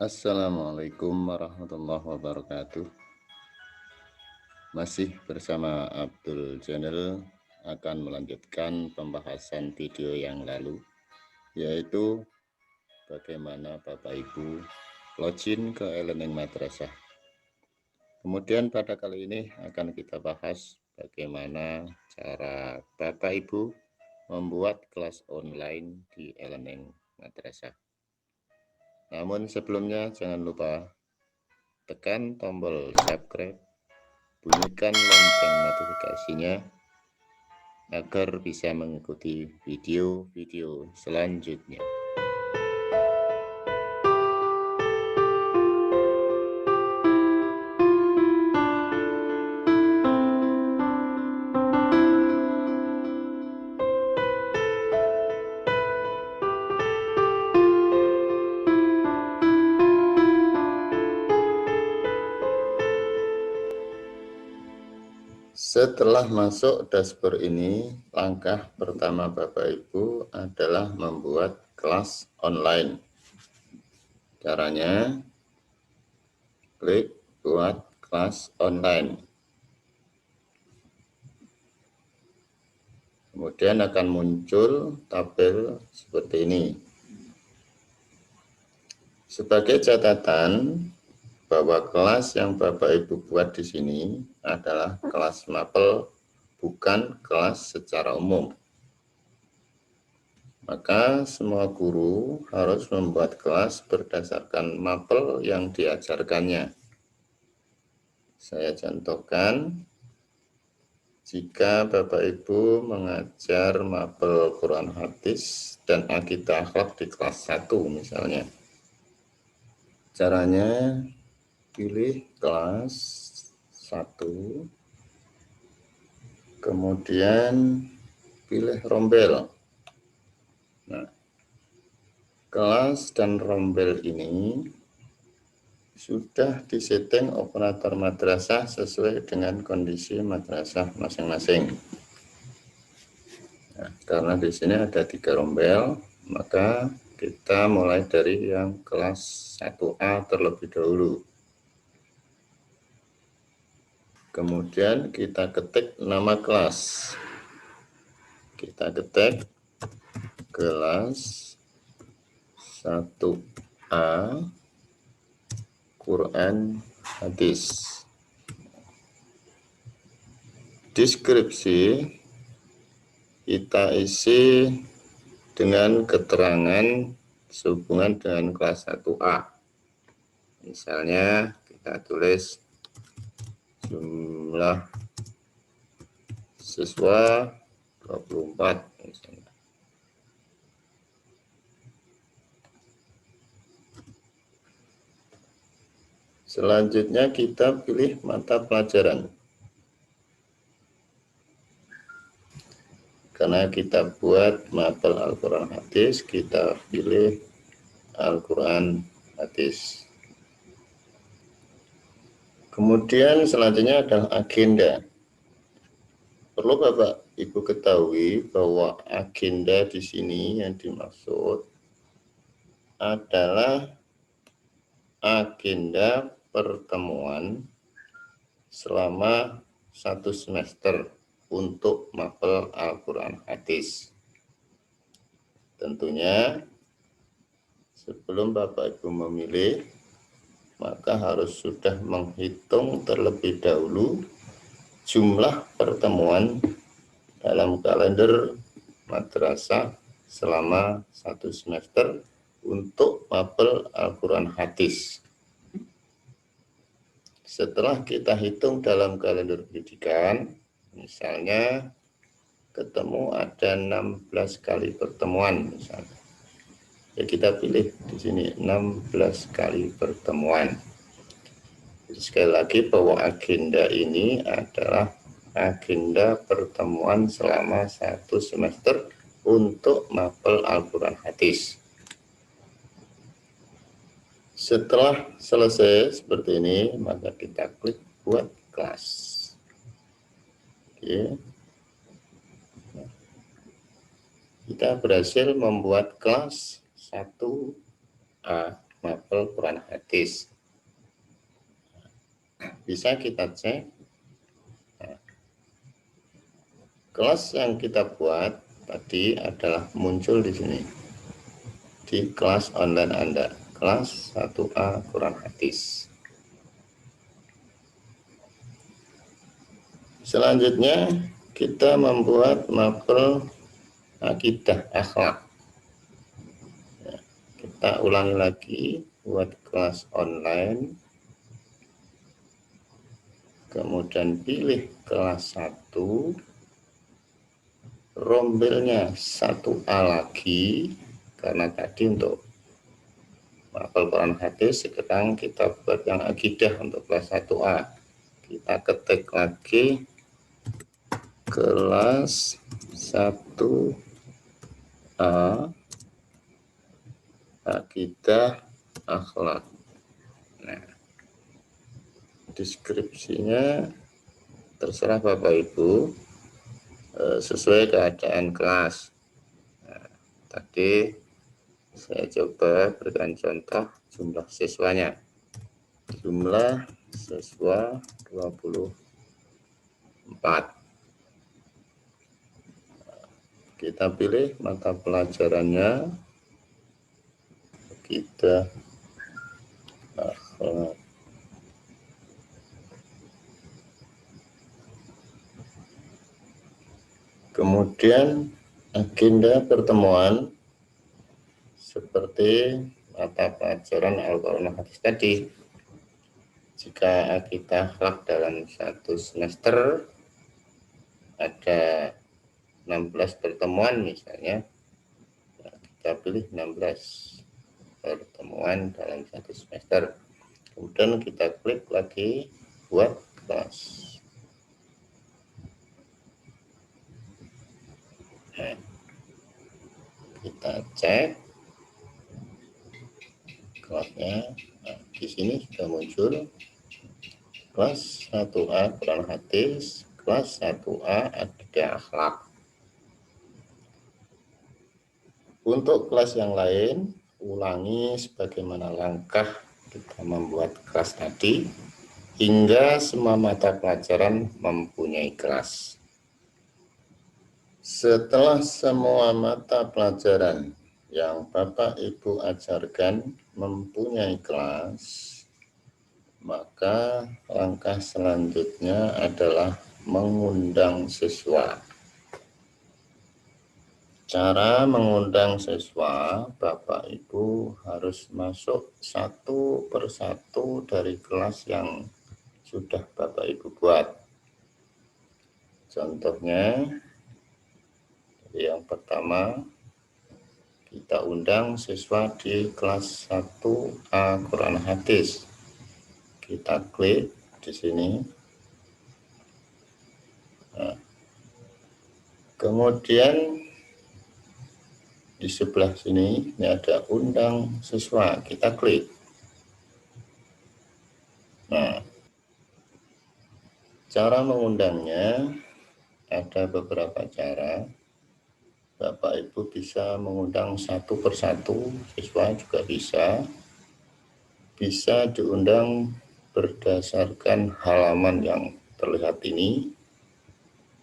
Assalamualaikum warahmatullahi wabarakatuh. Masih bersama Abdul Channel akan melanjutkan pembahasan video yang lalu, yaitu bagaimana Bapak Ibu login ke e-learning madrasah. Kemudian pada kali ini akan kita bahas bagaimana cara Bapak Ibu membuat kelas online di e-learning madrasah. Namun sebelumnya jangan lupa tekan tombol subscribe, bunyikan lonceng notifikasinya agar bisa mengikuti video-video selanjutnya. Setelah masuk dashboard ini, langkah pertama Bapak Ibu adalah membuat kelas online. Caranya, klik buat kelas online. Kemudian akan muncul tabel seperti ini. Sebagai catatan, bahwa kelas yang Bapak Ibu buat di sini adalah kelas mapel, bukan kelas secara umum. Maka semua guru harus membuat kelas berdasarkan mapel yang diajarkannya. Saya contohkan, jika Bapak Ibu mengajar mapel Quran Hadis dan Akidah Akhlak di kelas 1 misalnya. Caranya, pilih kelas 1, kemudian pilih rombel. Nah, kelas dan rombel ini sudah disetting operator madrasah sesuai dengan kondisi madrasah masing-masing. Nah, karena di sini ada 3 rombel, maka kita mulai dari yang kelas 1A terlebih dahulu. Kemudian kita ketik nama kelas. Kita ketik kelas 1A Quran Hadis. Deskripsi kita isi dengan keterangan sehubungan dengan kelas 1A. Misalnya kita tulis jumlah siswa 24 misalnya. Selanjutnya kita pilih mata pelajaran. Karena kita buat mapel Al-Quran Hadis, kita pilih Al-Quran Hadis. Kemudian selanjutnya adalah agenda. Perlu Bapak Ibu ketahui bahwa agenda di sini yang dimaksud adalah agenda pertemuan selama 1 semester untuk mapel Al-Quran Hadis. Tentunya sebelum Bapak Ibu memilih, maka harus sudah menghitung terlebih dahulu jumlah pertemuan dalam kalender madrasah selama 1 semester untuk mapel Al-Quran Hadis. Setelah kita hitung dalam kalender pendidikan, misalnya ketemu ada 16 kali pertemuan misalnya. Ya kita pilih di sini 16 kali pertemuan. Jadi sekali lagi bahwa agenda ini adalah agenda pertemuan selama 1 semester untuk mapel Al-Quran Hadis. Setelah selesai seperti ini, maka kita klik buat kelas. Oke. Kita berhasil membuat kelas 1A mapel Quran hadis. Bisa kita cek. Nah, kelas yang kita buat tadi adalah muncul di sini di kelas online Anda, kelas 1A Quran hadis. Selanjutnya kita membuat mapel akidah akhlak. Ya, kita ulangi lagi buat kelas online, kemudian pilih kelas 1, rombelnya 1A lagi, karena tadi untuk mapel Quran hadis sekarang kita buat yang akidah untuk kelas 1A. Kita ketik lagi kelas 1A akidah akhlak. Nah, deskripsinya terserah Bapak Ibu sesuai keadaan kelas. Nah, tadi saya coba berikan contoh jumlah siswanya. Jumlah siswa 24. Kita pilih mata pelajarannya akidah akhlak. Kemudian agenda pertemuan seperti mata pelajaran Al-Quran hadis tadi. Jika akidah akhlak dalam satu semester ada 16 pertemuan misalnya, kita pilih 16 pertemuan dalam satu semester. Kemudian kita klik lagi buat kelas. Nah, kita cek kelasnya. Nah, di sini sudah muncul kelas 1A Quran hadis, kelas 1A akidah akhlak. Untuk kelas yang lain, ulangi sebagaimana langkah kita membuat kelas tadi hingga semua mata pelajaran mempunyai kelas. Setelah semua mata pelajaran yang Bapak Ibu ajarkan mempunyai kelas, maka langkah selanjutnya adalah mengundang siswa. Cara mengundang siswa, Bapak Ibu harus masuk satu persatu dari kelas yang sudah Bapak Ibu buat. Contohnya, yang pertama, kita undang siswa di kelas 1A Quran hadis. Kita klik di sini. Nah, kemudian di sebelah sini ini ada undang siswa, kita klik. Nah, cara mengundangnya ada beberapa cara. Bapak Ibu bisa mengundang satu persatu, siswa juga bisa. Bisa diundang berdasarkan halaman yang terlihat ini.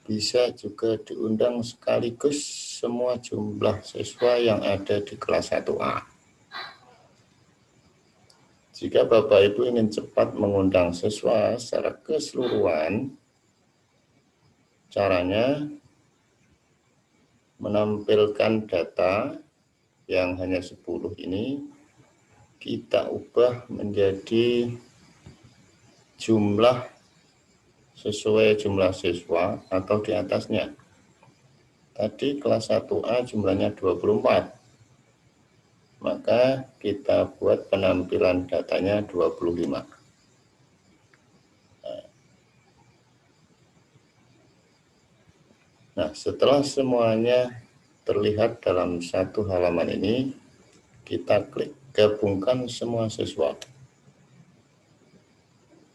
Bisa juga diundang sekaligus semua jumlah siswa yang ada di kelas 1A. Jika Bapak Ibu ingin cepat mengundang siswa secara keseluruhan, caranya menampilkan data yang hanya 10 ini, kita ubah menjadi jumlah sesuai jumlah siswa atau di atasnya. Tadi kelas 1A jumlahnya 24. Maka kita buat penampilan datanya 25. Nah, setelah semuanya terlihat dalam satu halaman ini, kita klik gabungkan semua siswa.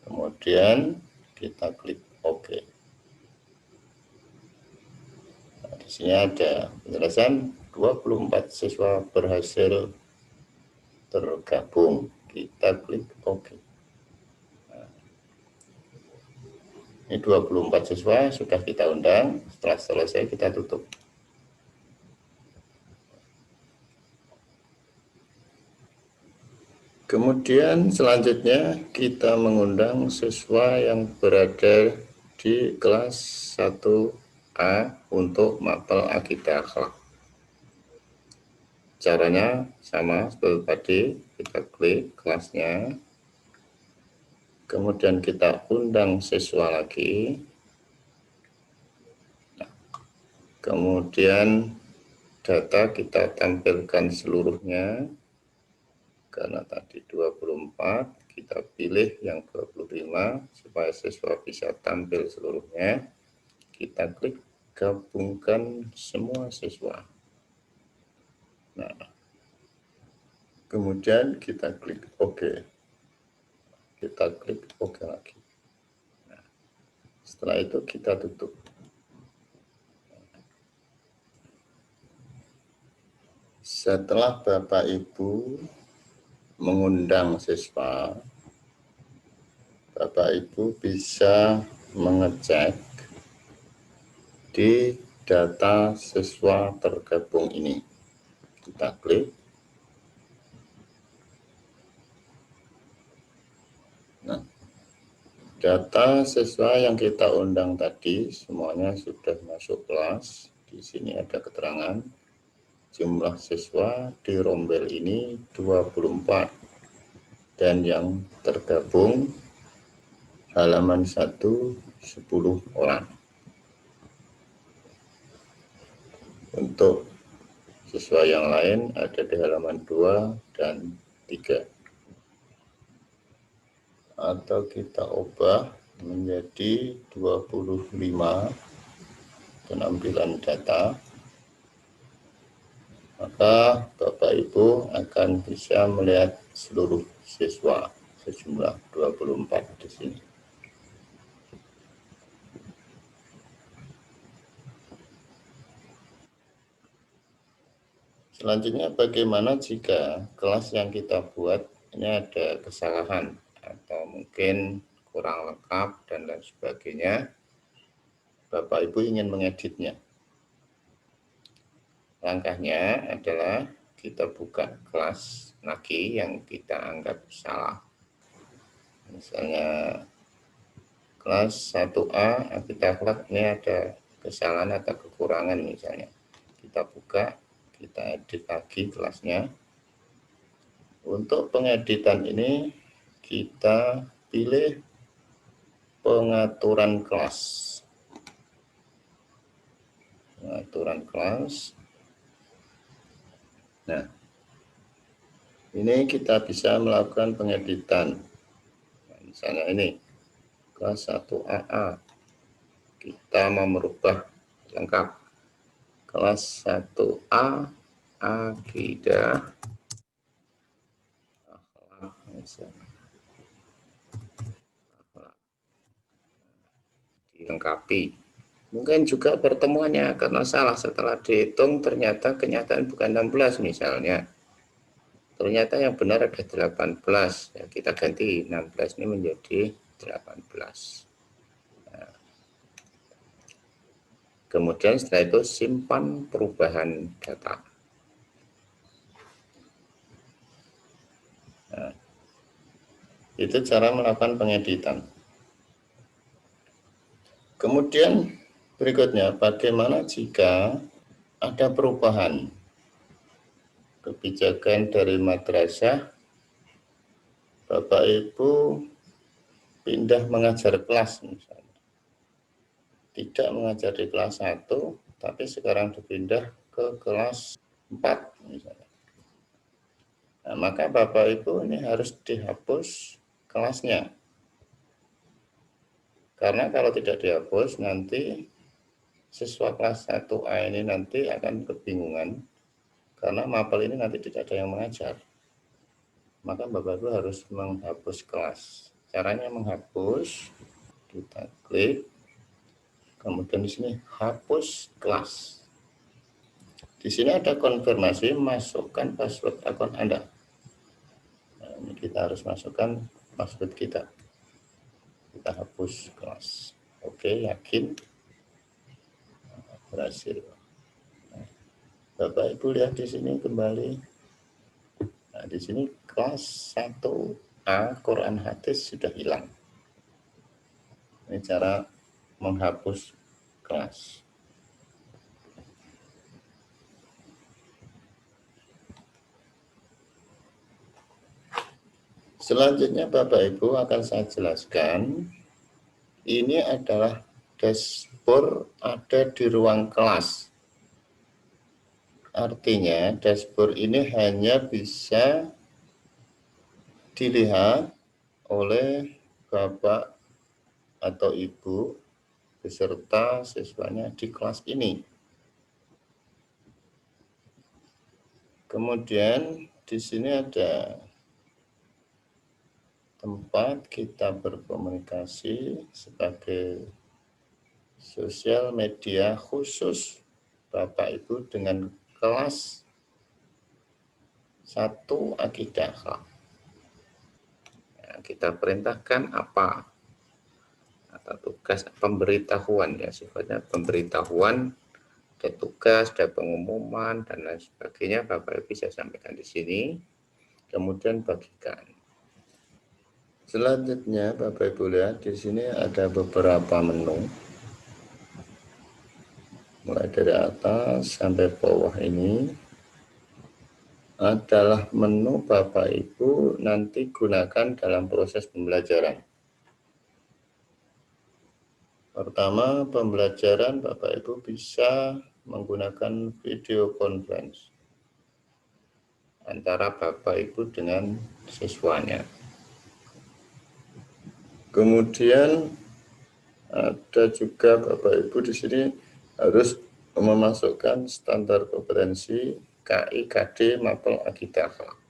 Kemudian kita klik OK. Nah, di sini ada penjelasan 24 siswa berhasil tergabung. Kita klik OK. Nah, ini 24 siswa sudah kita undang. Setelah selesai kita tutup. Kemudian selanjutnya kita mengundang siswa yang berada di kelas 1A untuk mapel akidah akhlak. Caranya sama seperti tadi, kita klik kelasnya, kemudian kita undang siswa lagi, kemudian data kita tampilkan seluruhnya. Karena tadi 24, kita pilih yang 25 supaya siswa bisa tampil seluruhnya. Kita klik gabungkan semua siswa. Nah, kemudian kita klik OK. Kita klik OK lagi. Nah, setelah itu kita tutup. Setelah Bapak Ibu mengundang siswa, Bapak Ibu bisa mengecek di data siswa tergabung ini. Kita klik. Nah, data siswa yang kita undang tadi semuanya sudah masuk kelas. Di sini ada keterangan jumlah siswa di rombel ini 24 dan yang tergabung halaman 1 10 orang. Untuk siswa yang lain ada di halaman 2 dan 3. Atau kita ubah menjadi 25 penampilan data. Maka Bapak Ibu akan bisa melihat seluruh siswa sejumlah 24 di sini. Selanjutnya bagaimana jika kelas yang kita buat ini ada kesalahan atau mungkin kurang lengkap dan lain sebagainya. Bapak Ibu ingin mengeditnya. Langkahnya adalah kita buka kelas lagi yang kita anggap salah. Misalnya kelas 1A akidah akhlak ini ada kesalahan atau kekurangan misalnya. Kita buka, kita edit lagi kelasnya. Untuk pengeditan ini kita pilih pengaturan kelas. Pengaturan kelas. Nah, ini kita bisa melakukan pengeditan. Nah, misalnya ini, kelas 1AA. Kita mau merubah lengkap. Kelas 1A, akidah akhlak. Dilengkapi. Mungkin juga pertemuannya karena salah setelah dihitung ternyata kenyataan bukan 16 misalnya. Ternyata yang benar ada 18. Ya, kita ganti 16 ini menjadi 18. Nah, kemudian setelah itu simpan perubahan data. Nah, itu cara melakukan pengeditan. Kemudian berikutnya, bagaimana jika ada perubahan kebijakan dari madrasah, Bapak Ibu pindah mengajar kelas misalnya. Tidak mengajar di kelas 1, tapi sekarang dipindah ke kelas 4 misalnya. Nah, maka Bapak Ibu ini harus dihapus kelasnya. Karena kalau tidak dihapus nanti siswa kelas 1A ini nanti akan kebingungan karena mapel ini nanti tidak ada yang mengajar. Maka Bapak Ibu harus menghapus kelas. Caranya menghapus, kita klik, kemudian di sini hapus kelas. Di sini ada konfirmasi, masukkan password akun Anda. Ini kita harus masukkan password kita. Kita hapus kelas. Oke, yakin? Berhasil. Bapak Ibu lihat di sini kembali. Nah, di sini kelas 1A Quran Hadis sudah hilang. Ini cara menghapus kelas. Selanjutnya Bapak Ibu akan saya jelaskan. Ini adalah dashboard ada di ruang kelas. Artinya dashboard ini hanya bisa dilihat oleh Bapak atau Ibu beserta siswanya di kelas ini. Kemudian di sini ada tempat kita berkomunikasi sebagai sosial media khusus Bapak Ibu dengan kelas 1 akidah akhlak. Nah, kita perintahkan apa? Atau tugas pemberitahuan ya, sifatnya pemberitahuan, ada tugas, ada pengumuman dan lain sebagainya. Bapak Ibu bisa sampaikan di sini. Kemudian bagikan. Selanjutnya Bapak Ibu lihat di sini ada beberapa menu. Mulai dari atas sampai bawah ini adalah menu Bapak Ibu nanti gunakan dalam proses pembelajaran. Pertama, pembelajaran Bapak Ibu bisa menggunakan video conference antara Bapak Ibu dengan siswanya. Kemudian ada juga Bapak Ibu di sini harus memasukkan standar kompetensi KI, KD, Mapel, Akidah Akhlak.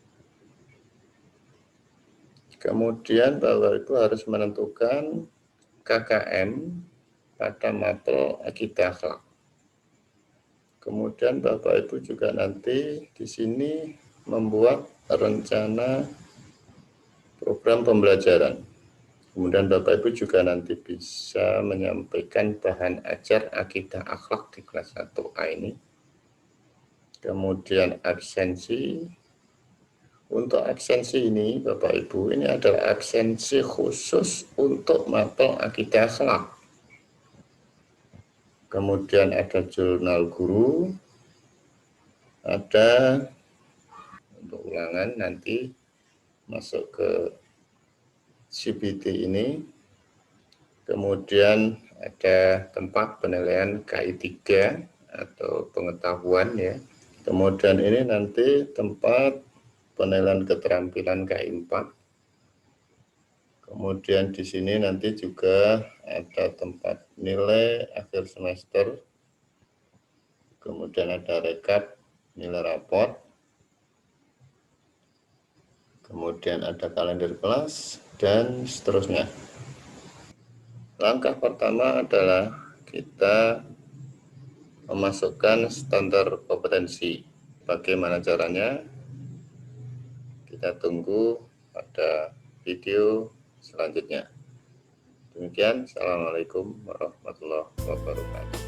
Kemudian Bapak Ibu harus menentukan KKM pada Mapel, Akidah Akhlak. Kemudian Bapak Ibu juga nanti di sini membuat rencana program pembelajaran. Kemudian Bapak Ibu juga nanti bisa menyampaikan bahan ajar akidah akhlak di kelas 1A ini. Kemudian absensi. Untuk absensi ini Bapak Ibu, ini adalah absensi khusus untuk mapel akidah akhlak. Kemudian ada jurnal guru. Ada untuk ulangan nanti masuk ke CBT ini. Kemudian ada tempat penilaian KI 3 atau pengetahuan ya. Kemudian ini nanti tempat penilaian keterampilan KI 4. Kemudian di sini nanti juga ada tempat nilai akhir semester. Kemudian ada rekap nilai raport. Kemudian ada kalender kelas dan seterusnya. Langkah pertama adalah kita memasukkan standar kompetensi. Bagaimana caranya? Kita tunggu pada video selanjutnya. Demikian, Assalamualaikum warahmatullahi wabarakatuh.